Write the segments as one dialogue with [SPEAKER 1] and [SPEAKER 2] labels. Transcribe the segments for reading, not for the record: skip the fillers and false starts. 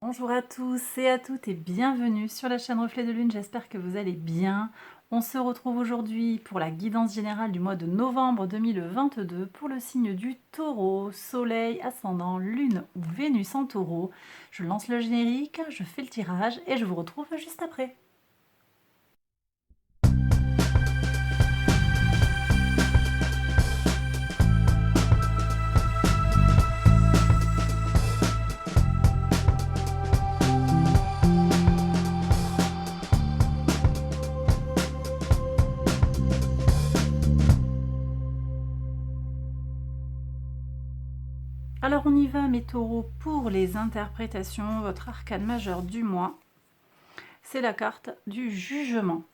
[SPEAKER 1] Bonjour à tous et à toutes et bienvenue sur la chaîne Reflet de Lune, j'espère que vous allez bien. On se retrouve aujourd'hui pour la guidance générale du mois de novembre 2022 pour le signe du Taureau, Soleil, Ascendant, Lune ou Vénus en Taureau. Je lance le générique, je fais le tirage et je vous retrouve juste après. Alors on y va mes taureaux pour les interprétations. Votre arcane majeur du mois, c'est la carte du jugement.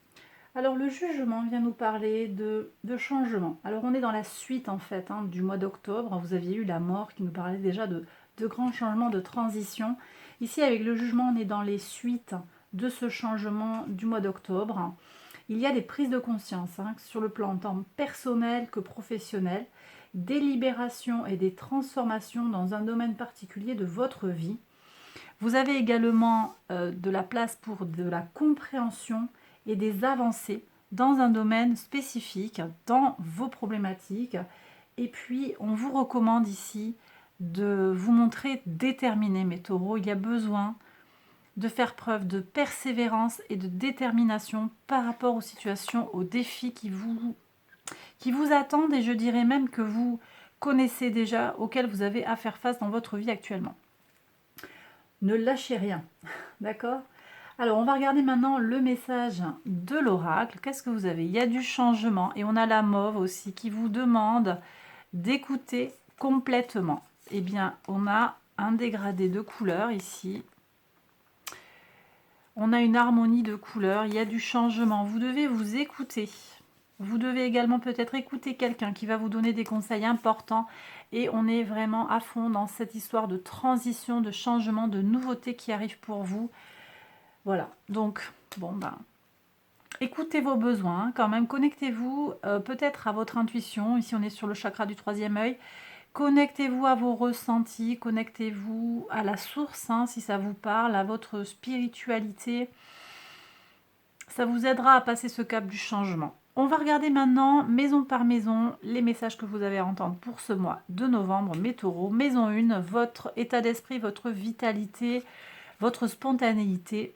[SPEAKER 1] Alors le jugement vient nous parler de changement. Alors on est dans la suite en fait du mois d'octobre. Vous aviez eu la mort qui nous parlait déjà de grands changements, de transition. Ici avec le jugement on est dans les suites de ce changement du mois d'octobre. Il y a des prises de conscience sur le plan tant personnel que professionnel, des libérations et des transformations dans un domaine particulier de votre vie. Vous avez également de la place pour de la compréhension et des avancées dans un domaine spécifique, dans vos problématiques. Et puis, on vous recommande ici de vous montrer déterminé, mes taureaux. Il y a besoin de faire preuve de persévérance et de détermination par rapport aux situations, aux défis qui vous attendent et je dirais même que vous connaissez déjà, auxquels vous avez à faire face dans votre vie actuellement. Ne lâchez rien, d'accord? Alors, on va regarder maintenant le message de l'oracle. Qu'est-ce que vous avez? Il y a du changement et on a la mauve aussi qui vous demande d'écouter complètement. Eh bien, on a un dégradé de couleurs ici. On a une harmonie de couleurs, il y a du changement. Vous devez vous écouter. Vous devez également peut-être écouter quelqu'un qui va vous donner des conseils importants. Et on est vraiment à fond dans cette histoire de transition, de changement, de nouveautés qui arrivent pour vous. Voilà, donc, bon, ben, écoutez vos besoins quand même. Connectez-vous peut-être à votre intuition. Ici, on est sur le chakra du troisième œil. Connectez-vous à vos ressentis, connectez-vous à la source, si ça vous parle, à votre spiritualité. Ça vous aidera à passer ce cap du changement. On va regarder maintenant, maison par maison, les messages que vous avez à entendre pour ce mois de novembre, mes taureaux. Maison 1, votre état d'esprit, votre vitalité, votre spontanéité.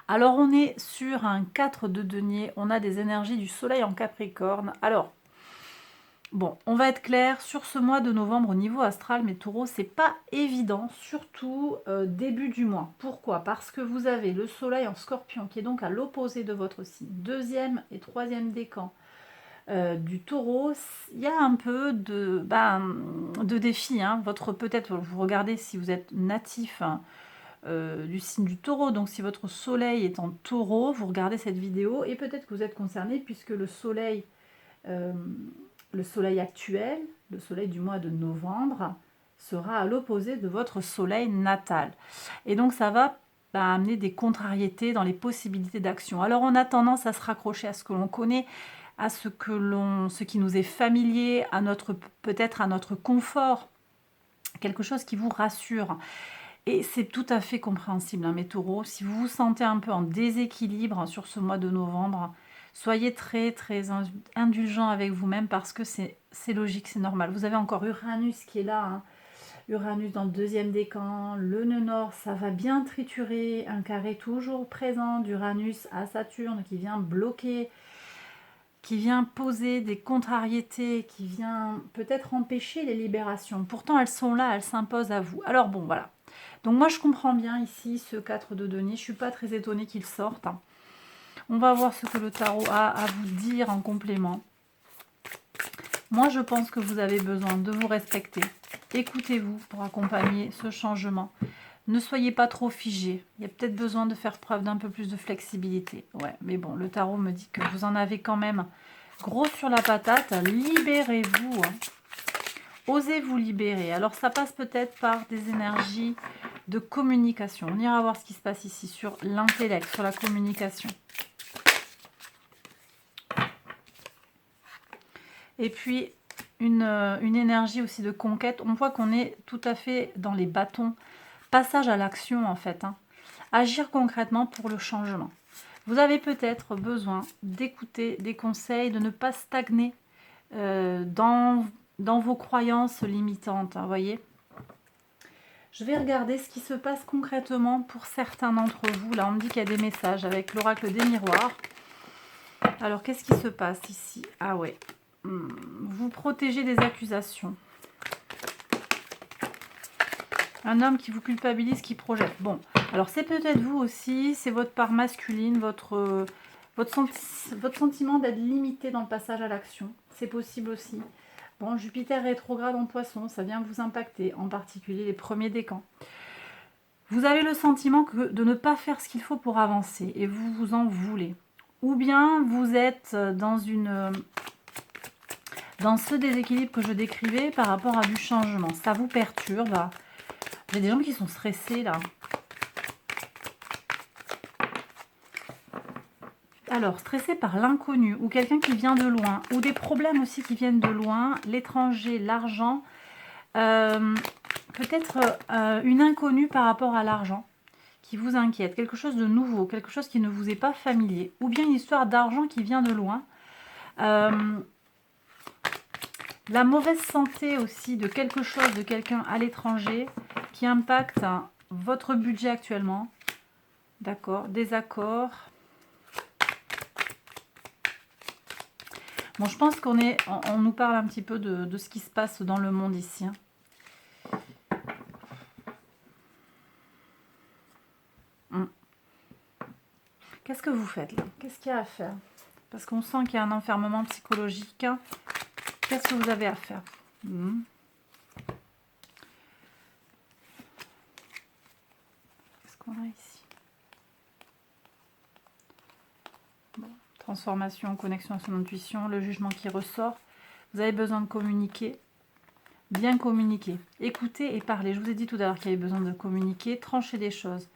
[SPEAKER 1] Alors, on est sur un 4 de denier, on a des énergies du soleil en Capricorne. Alors, bon, on va être clair, sur ce mois de novembre au niveau astral, mes taureaux, c'est pas évident, surtout début du mois. Pourquoi? Parce que vous avez le soleil en scorpion, qui est donc à l'opposé de votre signe. Deuxième et troisième décan du taureau, il y a un peu de défi. Peut-être, vous regardez si vous êtes natif du signe du taureau, donc si votre soleil est en taureau, vous regardez cette vidéo et peut-être que vous êtes concerné puisque le soleil actuel, le soleil du mois de novembre, sera à l'opposé de votre soleil natal. Et donc ça va amener des contrariétés dans les possibilités d'action. Alors on a tendance à se raccrocher à ce que l'on connaît, à ce qui nous est familier, peut-être à notre confort, quelque chose qui vous rassure. Et c'est tout à fait compréhensible, mes taureaux. Si vous vous sentez un peu en déséquilibre sur ce mois de novembre, soyez très très indulgent avec vous-même parce que c'est logique, c'est normal. Vous avez encore Uranus qui est là, Uranus dans le deuxième décan, le nœud nord, ça va bien triturer, un carré toujours présent d'Uranus à Saturne qui vient bloquer, qui vient poser des contrariétés, qui vient peut-être empêcher les libérations. Pourtant, elles sont là, elles s'imposent à vous. Alors bon, voilà. Donc moi, je comprends bien ici ce 4 de denier. Je ne suis pas très étonnée qu'il sorte. On va voir ce que le tarot a à vous dire en complément. Moi, je pense que vous avez besoin de vous respecter. Écoutez-vous pour accompagner ce changement. Ne soyez pas trop figé. Il y a peut-être besoin de faire preuve d'un peu plus de flexibilité. Ouais, mais bon, le tarot me dit que vous en avez quand même gros sur la patate. Libérez-vous. Osez vous libérer. Alors, ça passe peut-être par des énergies de communication. On ira voir ce qui se passe ici sur l'intellect, sur la communication. Et puis, une énergie aussi de conquête. On voit qu'on est tout à fait dans les bâtons passage à l'action en fait, hein. Agir concrètement pour le changement. Vous avez peut-être besoin d'écouter des conseils, de ne pas stagner dans vos croyances limitantes, vous voyez. Je vais regarder ce qui se passe concrètement pour certains d'entre vous. Là, on me dit qu'il y a des messages avec l'oracle des miroirs. Alors, qu'est-ce qui se passe ici? Ah ouais. Vous protégez des accusations. Un homme qui vous culpabilise, qui projette. Bon, alors c'est peut-être vous aussi, c'est votre part masculine, votre sentiment d'être limité dans le passage à l'action. C'est possible aussi. Bon, Jupiter rétrograde en Poisson, ça vient vous impacter, en particulier les premiers décans. Vous avez le sentiment de ne pas faire ce qu'il faut pour avancer et vous vous en voulez. Ou bien vous êtes dans ce déséquilibre que je décrivais par rapport à du changement. Ça vous perturbe. J'ai des gens qui sont stressés là. Alors, stressé par l'inconnu ou quelqu'un qui vient de loin ou des problèmes aussi qui viennent de loin, l'étranger, l'argent, peut-être une inconnue par rapport à l'argent qui vous inquiète, quelque chose de nouveau, quelque chose qui ne vous est pas familier ou bien une histoire d'argent qui vient de loin. La mauvaise santé aussi de quelque chose, de quelqu'un à l'étranger qui impacte votre budget actuellement. D'accord, désaccord. Bon, je pense on nous parle un petit peu de ce qui se passe dans le monde ici. Qu'est-ce que vous faites là? Qu'est-ce qu'il y a à faire? Parce qu'on sent qu'il y a un enfermement psychologique. Qu'est-ce que vous avez à faire? Qu'est-ce qu'on a ici? Bon, transformation, connexion à son intuition, le jugement qui ressort. Vous avez besoin de communiquer. Bien communiquer. Écouter et parler. Je vous ai dit tout à l'heure qu'il y avait besoin de communiquer, trancher des choses.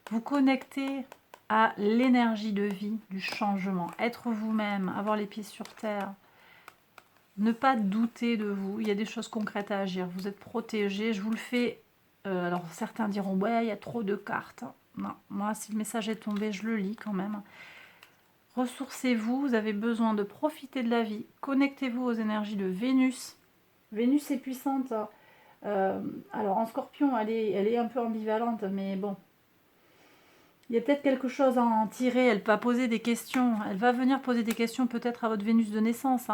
[SPEAKER 1] Vous connecter à l'énergie de vie du changement. Être vous-même, avoir les pieds sur terre. Ne pas douter de vous. Il y a des choses concrètes à agir. Vous êtes protégé. Je vous le fais. Alors certains diront, ouais, il y a trop de cartes. Non, moi, si le message est tombé, je le lis quand même. Ressourcez-vous. Vous avez besoin de profiter de la vie. Connectez-vous aux énergies de Vénus. Vénus est puissante. Alors en Scorpion, elle est un peu ambivalente, mais bon. Il y a peut-être quelque chose à en tirer. Elle va poser des questions. Elle va venir poser des questions peut-être à votre Vénus de naissance.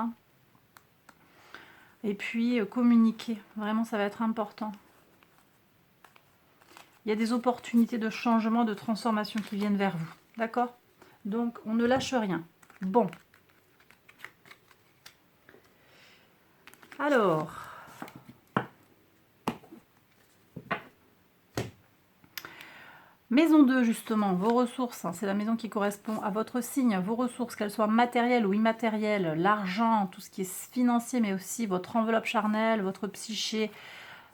[SPEAKER 1] Et puis, communiquer. Vraiment, ça va être important. Il y a des opportunités de changement, de transformation qui viennent vers vous. D'accord? Donc, on ne lâche rien. Bon. Alors. Maison 2, justement, vos ressources. C'est la maison qui correspond à votre signe. Vos ressources, qu'elles soient matérielles ou immatérielles, l'argent, tout ce qui est financier, mais aussi votre enveloppe charnelle, votre psyché.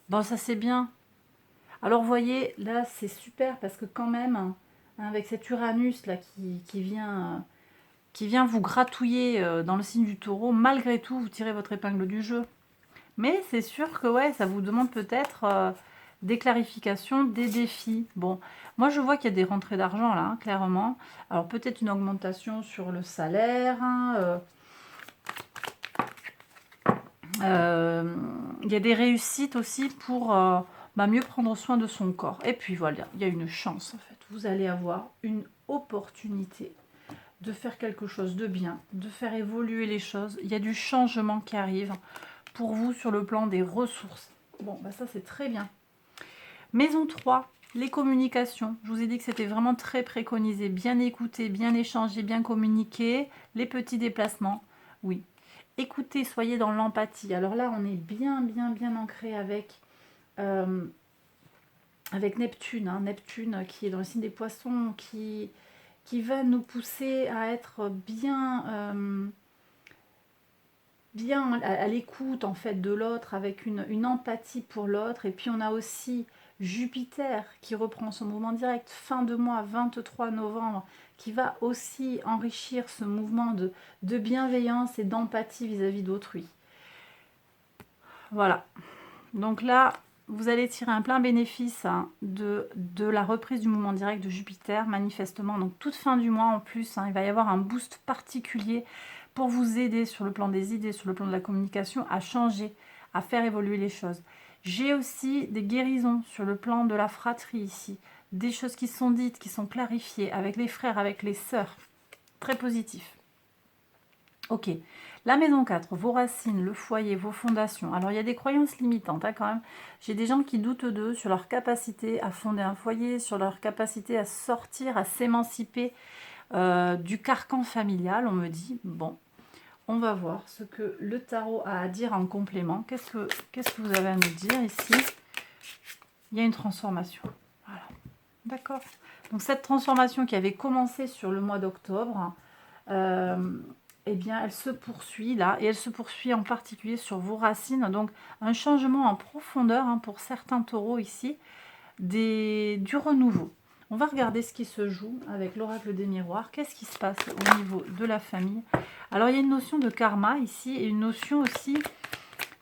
[SPEAKER 1] Bon, ça c'est bien. Alors, vous voyez, là, c'est super parce que quand même, avec cet Uranus là qui vient vous gratouiller dans le signe du Taureau, malgré tout, vous tirez votre épingle du jeu. Mais c'est sûr que ouais, ça vous demande peut-être des clarifications, des défis. Bon, moi je vois qu'il y a des rentrées d'argent là, clairement. Alors peut-être une augmentation sur le salaire. Il y a des réussites aussi pour mieux prendre soin de son corps. Et puis voilà, il y a une chance en fait. Vous allez avoir une opportunité de faire quelque chose de bien, de faire évoluer les choses. Il y a du changement qui arrive pour vous sur le plan des ressources. Bon, ça c'est très bien. Maison 3, les communications. Je vous ai dit que c'était vraiment très préconisé. Bien écouter, bien échanger, bien communiquer. Les petits déplacements, oui. Écoutez, soyez dans l'empathie. Alors là, on est bien ancré avec Neptune. Neptune qui est dans le signe des Poissons, qui va nous pousser à être bien à l'écoute en fait de l'autre, avec une empathie pour l'autre. Et puis on a aussi Jupiter qui reprend son mouvement direct fin de mois 23 novembre, qui va aussi enrichir ce mouvement de bienveillance et d'empathie vis-à-vis d'autrui. Voilà. Donc là, vous allez tirer un plein bénéfice hein, de la reprise du mouvement direct de Jupiter, manifestement. Donc, toute fin du mois en plus, hein, il va y avoir un boost particulier pour vous aider sur le plan des idées, sur le plan de la communication, à changer, à faire évoluer les choses. J'ai aussi des guérisons sur le plan de la fratrie ici. Des choses qui sont dites, qui sont clarifiées avec les frères, avec les sœurs. Très positif. Ok. La maison 4, vos racines, le foyer, vos fondations. Alors, il y a des croyances limitantes hein, quand même. J'ai des gens qui doutent d'eux sur leur capacité à fonder un foyer, sur leur capacité à sortir, à s'émanciper du carcan familial. On me dit, bon, on va voir ce que le tarot a à dire en complément. Qu'est-ce que vous avez à nous dire ici? Il y a une transformation. Voilà. D'accord. Donc, cette transformation qui avait commencé sur le mois d'octobre, eh bien, elle se poursuit là, et elle se poursuit en particulier sur vos racines. Donc, un changement en profondeur hein, pour certains taureaux ici, du renouveau. On va regarder ce qui se joue avec l'oracle des miroirs. Qu'est-ce qui se passe au niveau de la famille? Alors, il y a une notion de karma ici, et une notion aussi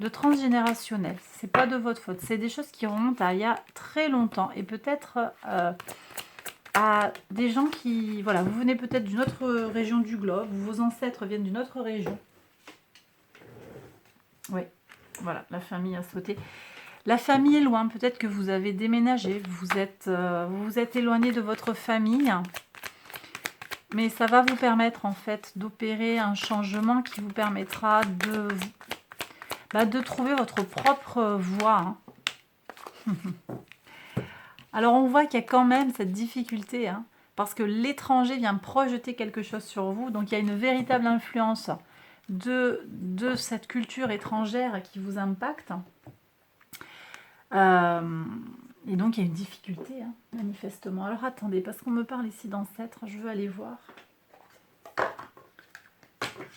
[SPEAKER 1] de transgénérationnel. C'est pas de votre faute. C'est des choses qui remontent à il y a très longtemps, et peut-être à des gens qui, voilà, vous venez peut-être d'une autre région du globe, vos ancêtres viennent d'une autre région. Oui, voilà, la famille a sauté. La famille est loin, peut-être que vous avez déménagé, vous vous êtes éloigné de votre famille, mais ça va vous permettre en fait d'opérer un changement qui vous permettra de trouver votre propre voie. Hein. Alors on voit qu'il y a quand même cette difficulté, hein, parce que l'étranger vient projeter quelque chose sur vous, donc il y a une véritable influence de cette culture étrangère qui vous impacte. Et donc il y a une difficulté, hein, manifestement. Alors attendez, parce qu'on me parle ici d'ancêtre, je veux aller voir.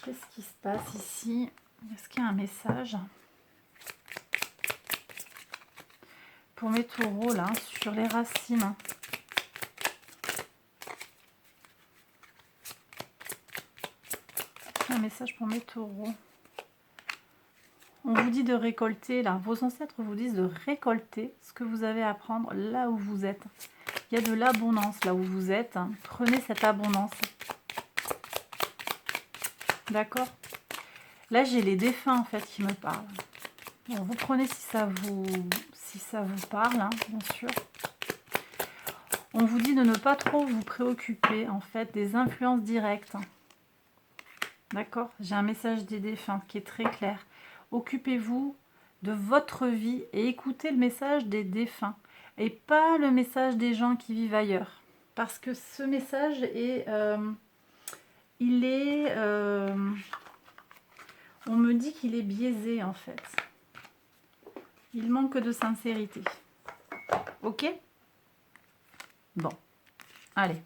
[SPEAKER 1] Qu'est-ce qui se passe ici? Est-ce qu'il y a un message pour mes taureaux là, sur les racines? Un message pour mes taureaux. On vous dit de récolter, là, vos ancêtres vous disent de récolter ce que vous avez à prendre là où vous êtes. Il y a de l'abondance là où vous êtes. Hein. Prenez cette abondance. D'accord? Là, j'ai les défunts en fait qui me parlent. Bon, vous prenez si ça vous parle, hein, bien sûr. On vous dit de ne pas trop vous préoccuper en fait des influences directes. D'accord? J'ai un message des défunts qui est très clair. Occupez-vous de votre vie et écoutez le message des défunts et pas le message des gens qui vivent ailleurs. Parce que ce message est... on me dit qu'il est biaisé en fait. Il manque de sincérité. Ok? Bon. Allez.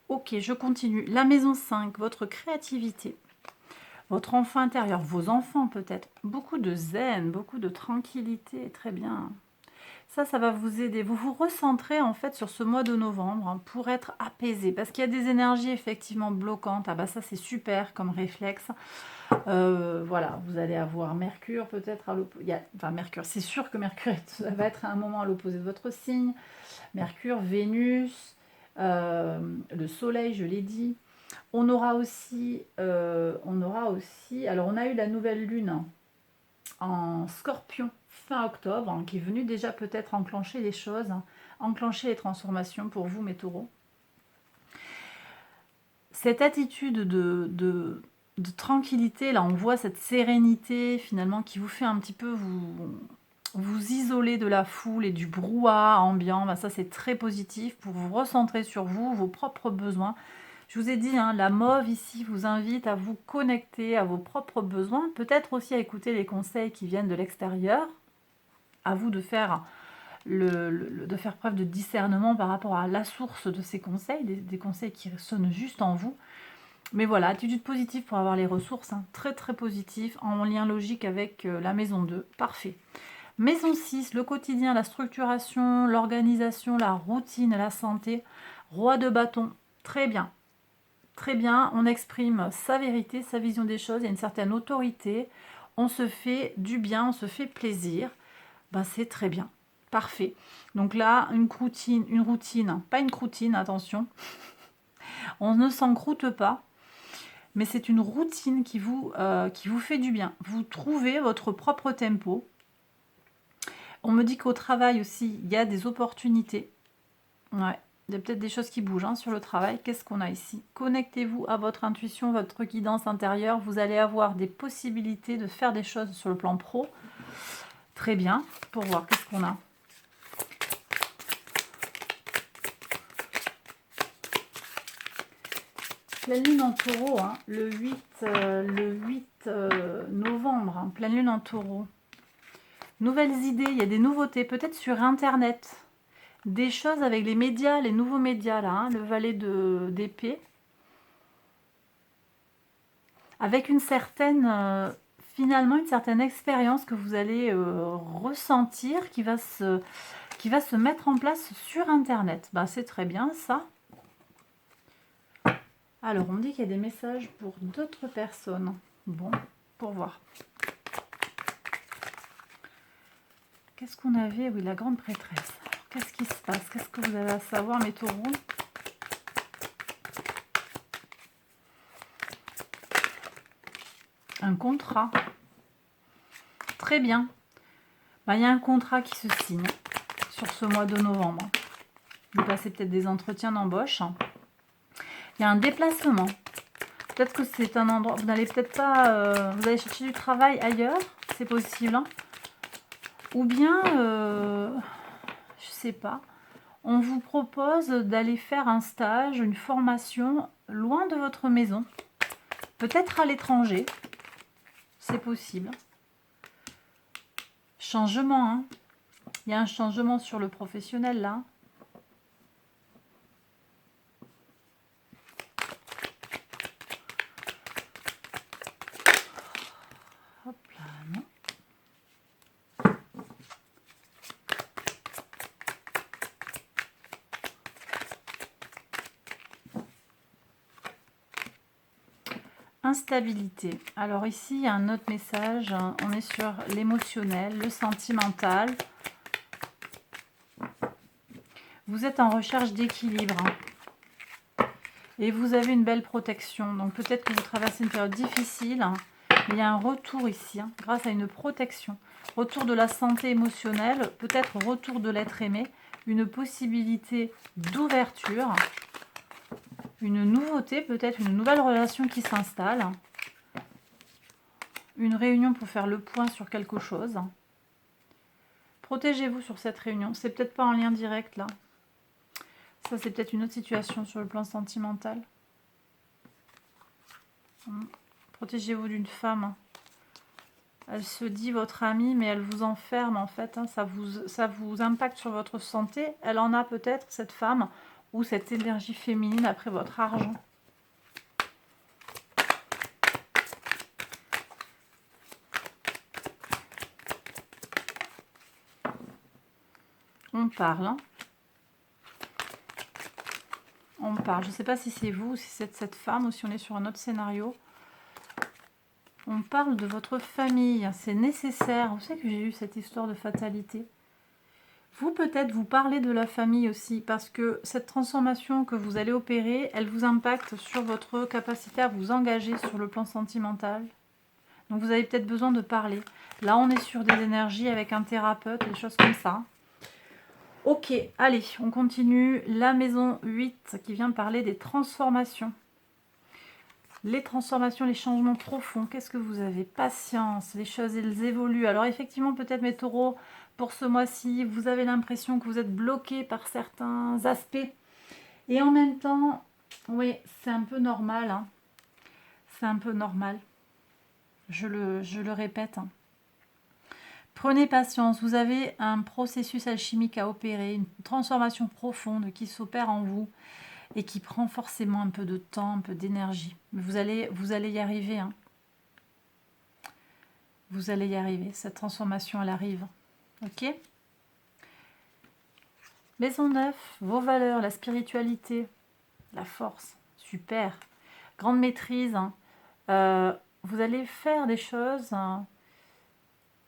[SPEAKER 1] Ok, je continue. La maison 5, votre créativité, votre enfant intérieur, vos enfants peut-être. Beaucoup de zen, beaucoup de tranquillité, très bien. Ça va vous aider. Vous vous recentrez en fait sur ce mois de novembre hein, pour être apaisé. Parce qu'il y a des énergies effectivement bloquantes. Ah bah ça c'est super comme réflexe. Voilà, vous allez avoir Mercure peut-être à l'opposé. Enfin Mercure, c'est sûr que Mercure va être à un moment à l'opposé de votre signe. Mercure, Vénus, le Soleil, je l'ai dit. On aura aussi, alors on a eu la nouvelle lune en Scorpion fin octobre, hein, qui est venue déjà peut-être enclencher les choses, hein, enclencher les transformations pour vous, mes taureaux. Cette attitude de tranquillité, là on voit cette sérénité finalement qui vous fait un petit peu vous isoler de la foule et du brouhaha ambiant. Ben, ça c'est très positif pour vous recentrer sur vous, vos propres besoins. Je vous ai dit, hein, la mauve ici vous invite à vous connecter à vos propres besoins, peut-être aussi à écouter les conseils qui viennent de l'extérieur. À vous de faire, de faire preuve de discernement par rapport à la source de ces conseils, des conseils qui sonnent juste en vous. Mais voilà, attitude positive pour avoir les ressources, hein, très très positif, en lien logique avec la maison 2, parfait. Maison 6, le quotidien, la structuration, l'organisation, la routine, la santé, roi de bâton, très bien. très bien, on exprime sa vérité, sa vision des choses, il y a une certaine autorité, on se fait du bien, on se fait plaisir, ben, c'est très bien, parfait. Donc là, une routine, pas une croutine, attention, on ne s'encroute pas, mais c'est une routine qui vous fait du bien. Vous trouvez votre propre tempo. On me dit qu'au travail aussi, il y a des opportunités. Ouais, il y a peut-être des choses qui bougent hein, sur le travail. Qu'est-ce qu'on a ici? Connectez-vous à votre intuition, votre guidance intérieure. Vous allez avoir des possibilités de faire des choses sur le plan pro. Très bien. Pour voir, qu'est-ce qu'on a? Pleine lune en taureau, hein, le 8 novembre, hein, pleine lune en taureau. Nouvelles idées, il y a des nouveautés, peut-être sur Internet. Des choses avec les médias, les nouveaux médias, là, hein, le valet d'épée. Avec une certaine, finalement, une certaine expérience que vous allez ressentir qui va se mettre en place sur Internet. Ben, c'est très bien, ça. Alors, on me dit qu'il y a des messages pour d'autres personnes. Bon, pour voir. Qu'est-ce qu'on avait? Oui, la grande prêtresse. Alors, qu'est-ce qui se passe? Qu'est-ce que vous avez à savoir, mes taureaux? Un contrat. Très bien. Ben, il y a un contrat qui se signe sur ce mois de novembre. Vous passez peut-être des entretiens d'embauche. Il y a un déplacement. Peut-être que c'est un endroit... Vous n'allez peut-être pas... vous allez chercher du travail ailleurs. C'est possible. Hein. Ou bien... je sais pas. On vous propose d'aller faire un stage, une formation loin de votre maison. Peut-être à l'étranger. C'est possible. Changement. Hein. Il y a un changement sur le professionnel là. Hop là, non. Instabilité. Alors ici, il y a un autre message. On est sur l'émotionnel, le sentimental. Vous êtes en recherche d'équilibre. Et vous avez une belle protection. Donc peut-être que vous traversez une période difficile. Mais il y a un retour ici, hein, grâce à une protection. Retour de la santé émotionnelle, peut-être retour de l'être aimé. Une possibilité d'ouverture. Une nouveauté, peut-être une nouvelle relation qui s'installe. Une réunion pour faire le point sur quelque chose. Protégez-vous sur cette réunion. C'est peut-être pas en lien direct là. Ça, c'est peut-être une autre situation sur le plan sentimental. Protégez-vous d'une femme. Elle se dit votre amie, mais elle vous enferme en fait. Hein. Ça vous impacte sur votre santé. Elle en a peut-être, cette femme, ou cette énergie féminine après votre argent. On parle. Hein. On parle. Je ne sais pas si c'est vous, ou si c'est cette femme, ou si on est sur un autre scénario. On parle de votre famille. C'est nécessaire. Vous savez que j'ai eu cette histoire de fatalité. Vous, peut-être, vous parlez de la famille aussi, parce que cette transformation que vous allez opérer, elle vous impacte sur votre capacité à vous engager sur le plan sentimental. Donc, vous avez peut-être besoin de parler. Là, on est sur des énergies avec un thérapeute, des choses comme ça. Ok, allez, on continue. La maison 8 qui vient parler des transformations. Les transformations, les changements profonds. Qu'est-ce que vous avez? Patience, les choses, elles évoluent. Alors effectivement, peut-être mes taureaux, pour ce mois-ci, vous avez l'impression que vous êtes bloqué par certains aspects. Et en même temps, oui, c'est un peu normal. Hein. C'est un peu normal. Je le répète. Hein. Prenez patience, vous avez un processus alchimique à opérer, une transformation profonde qui s'opère en vous et qui prend forcément un peu de temps, un peu d'énergie. Mais vous allez y arriver. Hein. Vous allez y arriver, cette transformation, elle arrive. Ok? Maison 9, vos valeurs, la spiritualité, la force, super. grande maîtrise. Hein. Vous allez faire des choses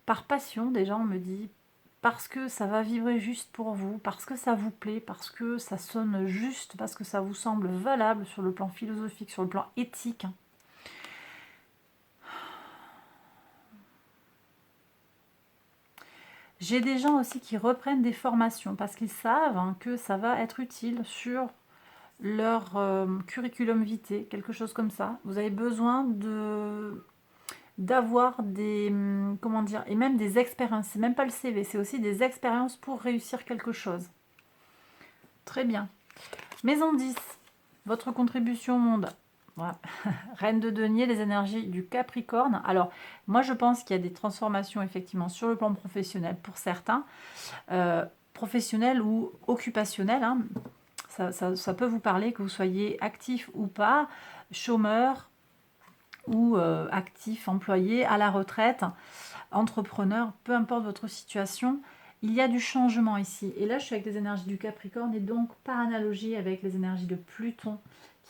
[SPEAKER 1] par passion, déjà on me dit, parce que ça va vibrer juste pour vous, parce que ça vous plaît, parce que ça sonne juste, parce que ça vous semble valable sur le plan philosophique, sur le plan éthique. J'ai des gens aussi qui reprennent des formations parce qu'ils savent que ça va être utile sur leur curriculum vitae, quelque chose comme ça. Vous avez besoin d'avoir des, comment dire, et même des expériences. C'est même pas le CV, c'est aussi des expériences pour réussir quelque chose. Très bien. Maison 10, votre contribution au monde. Voilà. Reine de denier, les énergies du Capricorne. Alors, moi je pense qu'il y a des transformations effectivement sur le plan professionnel pour certains, professionnel ou occupationnel. Hein. Ça peut vous parler, que vous soyez actif ou pas, chômeur ou actif, employé, à la retraite, entrepreneur, peu importe votre situation. Il y a du changement ici. Et là, je suis avec les énergies du Capricorne et donc par analogie avec les énergies de Pluton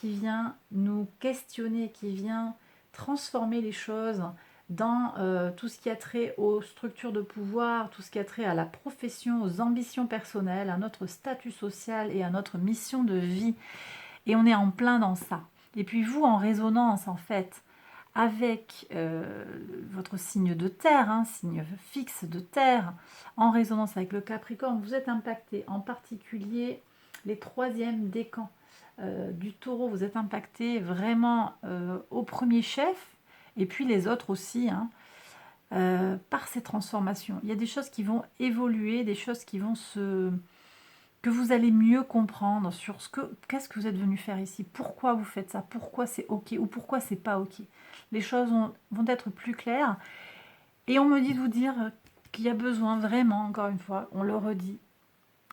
[SPEAKER 1] qui vient nous questionner, qui vient transformer les choses dans tout ce qui a trait aux structures de pouvoir, tout ce qui a trait à la profession, aux ambitions personnelles, à notre statut social et à notre mission de vie. Et on est en plein dans ça. Et puis vous, en résonance, en fait, avec votre signe de terre, signe fixe de terre, en résonance avec le Capricorne, vous êtes impacté, en particulier les troisièmes décans du Taureau, vous êtes impacté vraiment au premier chef, et puis les autres aussi, par ces transformations. Il y a des choses qui vont évoluer, des choses qui vont que vous allez mieux comprendre sur qu'est-ce que vous êtes venu faire ici, pourquoi vous faites ça, pourquoi c'est ok ou pourquoi c'est pas ok. Les choses vont être plus claires et on me dit de vous dire qu'il y a besoin vraiment, encore une fois, on le redit,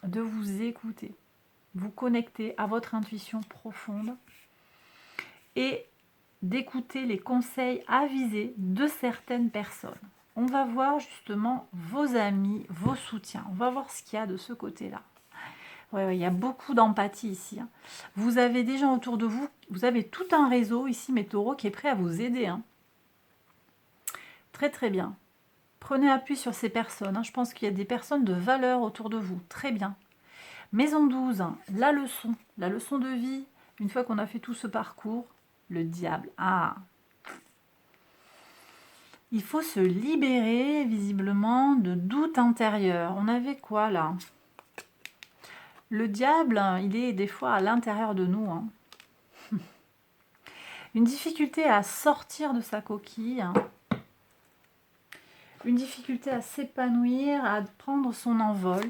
[SPEAKER 1] de vous écouter, vous connecter à votre intuition profonde et d'écouter les conseils avisés de certaines personnes. On va voir justement vos amis, vos soutiens, on va voir ce qu'il y a de ce côté-là. Ouais, il y a beaucoup d'empathie ici. Hein. Vous avez des gens autour de vous, vous avez tout un réseau ici, mes taureaux, qui est prêt à vous aider. Hein. Très très bien. Prenez appui sur ces personnes. Hein. Je pense qu'il y a des personnes de valeur autour de vous. Très bien. Maison 12, hein, la leçon de vie. Une fois qu'on a fait tout ce parcours, le diable. Ah, il faut se libérer visiblement de doutes intérieurs. On avait quoi là? Le diable, il est des fois à l'intérieur de nous. Hein. Une difficulté à sortir de sa coquille. Hein. Une difficulté à s'épanouir, à prendre son envol,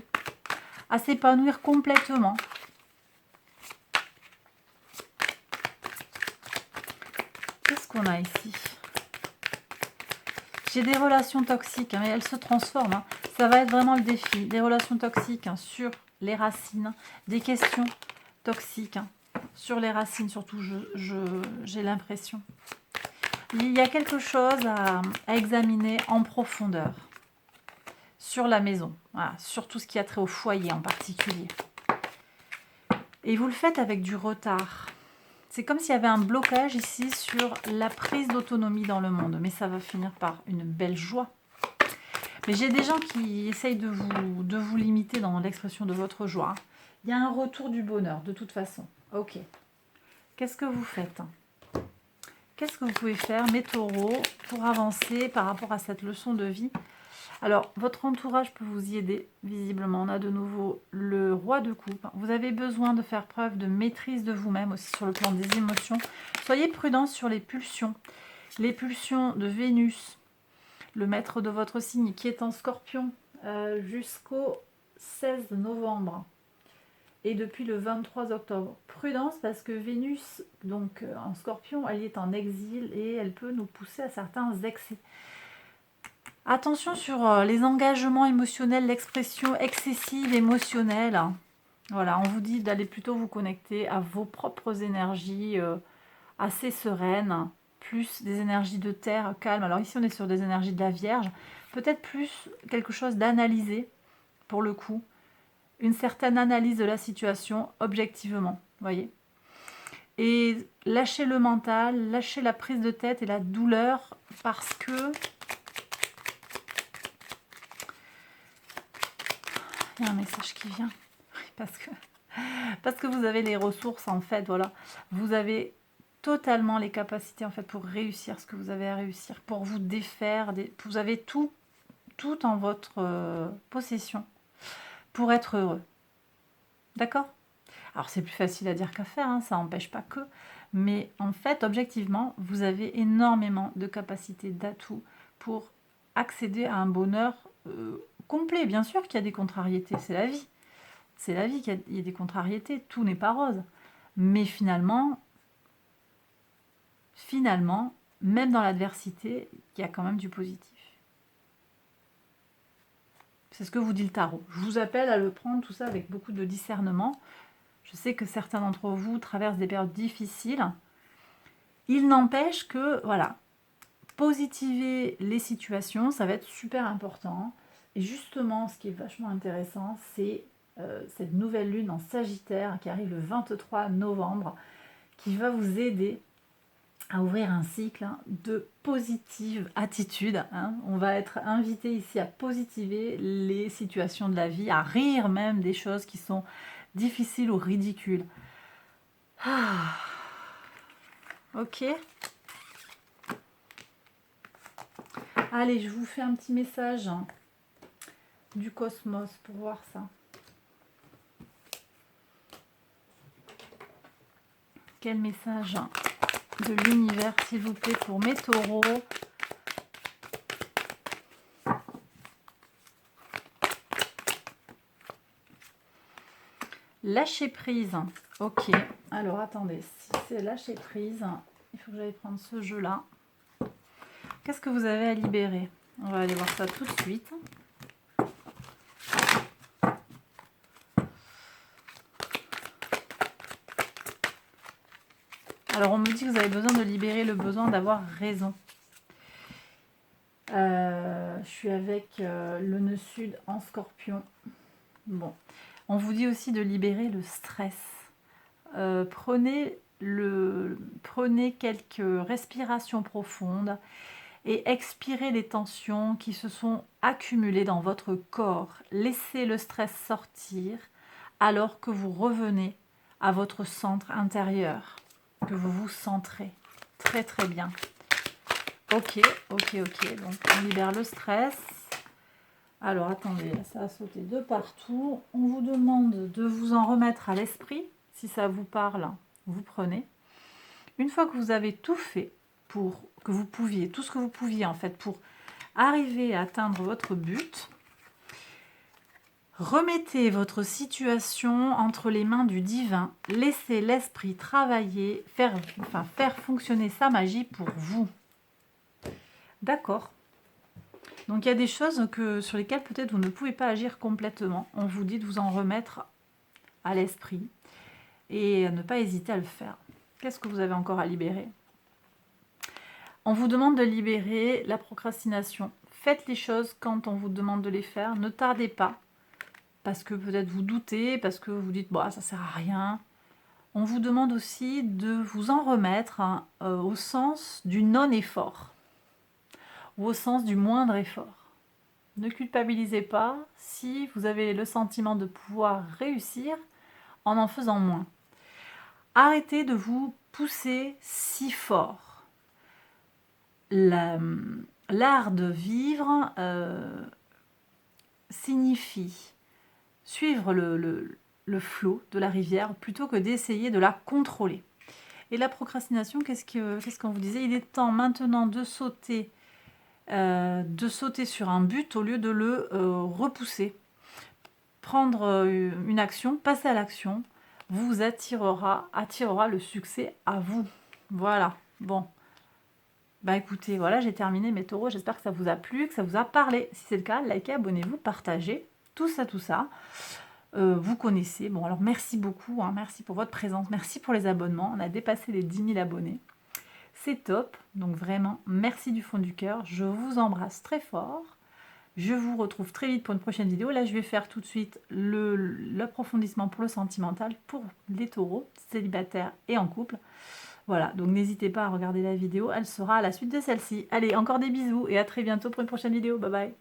[SPEAKER 1] à s'épanouir complètement. Qu'est-ce qu'on a ici? J'ai des relations toxiques, mais elles se transforment. Hein. Ça va être vraiment le défi. Des relations toxiques sur les racines, des questions toxiques sur les racines, surtout, j'ai l'impression. Il y a quelque chose à examiner en profondeur sur la maison, voilà, sur tout ce qui a trait au foyer en particulier. Et vous le faites avec du retard. C'est comme s'il y avait un blocage ici sur la prise d'autonomie dans le monde, mais ça va finir par une belle joie. Mais j'ai des gens qui essayent de vous limiter dans l'expression de votre joie. Il y a un retour du bonheur, de toute façon. Ok. Qu'est-ce que vous faites ? Qu'est-ce que vous pouvez faire, mes taureaux, pour avancer par rapport à cette leçon de vie ? Alors, votre entourage peut vous y aider, visiblement. On a de nouveau le roi de coupe. Vous avez besoin de faire preuve de maîtrise de vous-même aussi sur le plan des émotions. Soyez prudents sur les pulsions. Les pulsions de Vénus, le maître de votre signe, qui est en Scorpion jusqu'au 16 novembre. Et depuis le 23 octobre. Prudence parce que Vénus, donc en Scorpion, elle est en exil et elle peut nous pousser à certains excès. Attention sur les engagements émotionnels, l'expression excessive émotionnelle. Voilà, on vous dit d'aller plutôt vous connecter à vos propres énergies assez sereines, plus des énergies de terre calmes. Alors ici, on est sur des énergies de la Vierge. Peut-être plus quelque chose d'analysé, pour le coup. Une certaine analyse de la situation objectivement, voyez. Et lâchez le mental, lâchez la prise de tête et la douleur parce que... Il y a un message qui vient. Parce que vous avez les ressources en fait, voilà. Vous avez totalement les capacités en fait pour réussir ce que vous avez à réussir, pour vous défaire. Vous avez tout en votre possession pour être heureux. D'accord? Alors c'est plus facile à dire qu'à faire, hein, ça n'empêche pas que. Mais en fait, objectivement, vous avez énormément de capacités, d'atouts pour accéder à un bonheur complet. Bien sûr qu'il y a des contrariétés, c'est la vie. C'est la vie qu'il y a des contrariétés, tout n'est pas rose. Mais finalement, même dans l'adversité, il y a quand même du positif. C'est ce que vous dit le tarot. Je vous appelle à le prendre tout ça avec beaucoup de discernement. Je sais que certains d'entre vous traversent des périodes difficiles. Il n'empêche que, voilà, positiver les situations, ça va être super important. Et justement, ce qui est vachement intéressant, c'est cette nouvelle lune en Sagittaire qui arrive le 23 novembre, qui va vous aider à ouvrir un cycle de positive attitude. On va être invité ici à positiver les situations de la vie, à rire même des choses qui sont difficiles ou ridicules. Ok. Allez, je vous fais un petit message du cosmos pour voir ça. Quel message de l'univers, s'il vous plaît, pour mes taureaux? Lâcher prise. Ok. Alors, attendez. Si c'est lâcher prise, il faut que j'aille prendre ce jeu-là. Qu'est-ce que vous avez à libérer? On va aller voir ça tout de suite. Alors, on me dit que vous avez besoin de libérer le besoin d'avoir raison. Je suis avec le nœud sud en scorpion. Bon. On vous dit aussi de libérer le stress. Prenez quelques respirations profondes et expirez les tensions qui se sont accumulées dans votre corps. Laissez le stress sortir alors que vous revenez à votre centre intérieur, que vous vous centrez. Très très bien. Ok. Donc on libère le stress. Alors attendez, ça a sauté de partout. On vous demande de vous en remettre à l'esprit. Si ça vous parle, vous prenez. Une fois que vous avez tout fait pour que vous pouviez, tout ce que vous pouviez en fait pour arriver à atteindre votre but, remettez votre situation entre les mains du divin. Laissez l'esprit travailler, faire fonctionner sa magie pour vous. D'accord. Donc il y a des choses sur lesquelles peut-être vous ne pouvez pas agir complètement. On vous dit de vous en remettre à l'esprit et ne pas hésiter à le faire. Qu'est-ce que vous avez encore à libérer? On vous demande de libérer la procrastination. Faites les choses quand on vous demande de les faire. Ne tardez pas, parce que peut-être vous doutez, parce que vous dites bah, « ça sert à rien ». On vous demande aussi de vous en remettre au sens du non-effort, ou au sens du moindre effort. Ne culpabilisez pas si vous avez le sentiment de pouvoir réussir en faisant moins. Arrêtez de vous pousser si fort. L'art de vivre signifie suivre le flot de la rivière plutôt que d'essayer de la contrôler. Et la procrastination, qu'est-ce qu'on vous disait? Il est temps maintenant de sauter sur un but au lieu de le repousser. Prendre une action, passer à l'action, vous attirera le succès à vous. Voilà, bon. Bah écoutez, voilà, j'ai terminé mes taureaux. J'espère que ça vous a plu, que ça vous a parlé. Si c'est le cas, likez, abonnez-vous, partagez. Tout ça. Vous connaissez. Bon, alors merci beaucoup. Merci pour votre présence. Merci pour les abonnements. On a dépassé les 10 000 abonnés. C'est top. Donc vraiment, merci du fond du cœur. Je vous embrasse très fort. Je vous retrouve très vite pour une prochaine vidéo. Là, je vais faire tout de suite l'approfondissement pour le sentimental pour les taureaux, célibataires et en couple. Voilà, donc n'hésitez pas à regarder la vidéo, elle sera à la suite de celle-ci. Allez, encore des bisous et à très bientôt pour une prochaine vidéo. Bye bye.